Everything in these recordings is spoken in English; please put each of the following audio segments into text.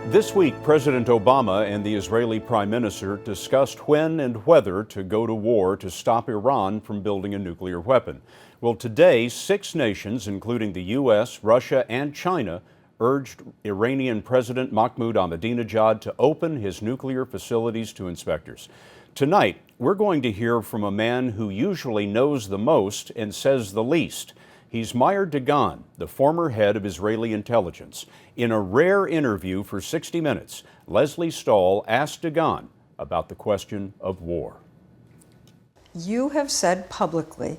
This week, President Obama and the Israeli Prime Minister discussed when and whether to go to war to stop Iran from building a nuclear weapon. Well, today, 6 nations, including the U.S., Russia, and China, urged Iranian President Mahmoud Ahmadinejad to open his nuclear facilities to inspectors. Tonight, we're going to hear from a man who usually knows the most and says the least. He's Meir Dagan, the former head of Israeli intelligence. In a rare interview for 60 Minutes, Lesley Stahl asked Dagan about the question of war. You have said publicly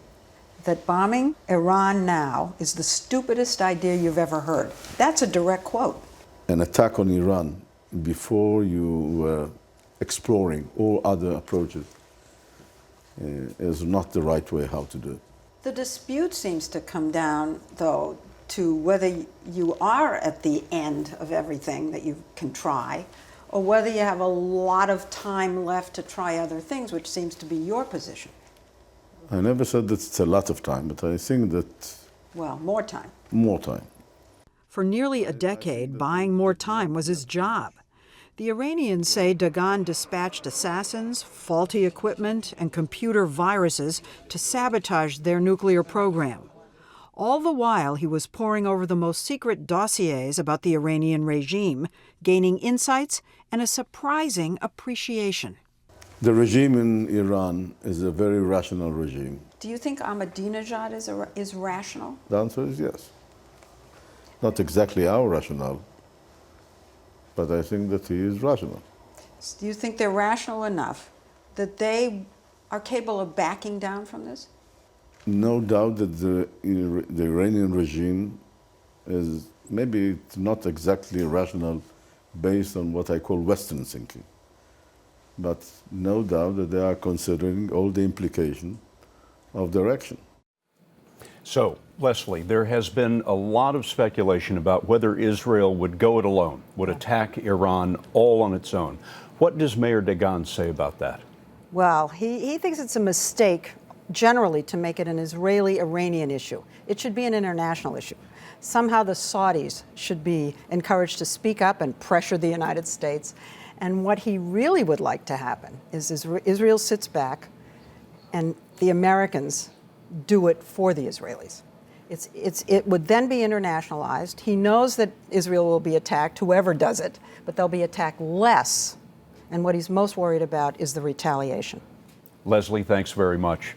that bombing Iran now is the stupidest idea you've ever heard. That's a direct quote. An attack on Iran before you were exploring all other approaches is not the right way how to do it. The dispute seems to come down, though, to whether you are at the end of everything that you can try, or whether you have a lot of time left to try other things, which seems to be your position. I never said that it's a lot of time, but I think that... Well, more time. More time. For nearly a decade, buying more time was his job. The Iranians say Dagan dispatched assassins, faulty equipment, and computer viruses to sabotage their nuclear program. All the while, he was poring over the most secret dossiers about the Iranian regime, gaining insights and a surprising appreciation. The regime in Iran is a very rational regime. Do you think Ahmadinejad is rational? The answer is yes. Not exactly our rationale, but I think that he is rational. Do you think they're rational enough that they are capable of backing down from this? No doubt that the Iranian regime is maybe not exactly rational based on what I call Western thinking. But no doubt that they are considering all the implications of their action. So, Lesley, there has been a lot of speculation about whether Israel would go it alone, would attack Iran all on its own. What does Meir Dagan say about that? Well, he thinks it's a mistake generally to make it an Israeli-Iranian issue. It should be an international issue. Somehow the Saudis should be encouraged to speak up and pressure the United States. And what he really would like to happen is Israel sits back and the Americans do it for the Israelis. It would then be internationalized. He knows that Israel will be attacked, whoever does it, but they'll be attacked less. And what he's most worried about is the retaliation. Lesley, thanks very much.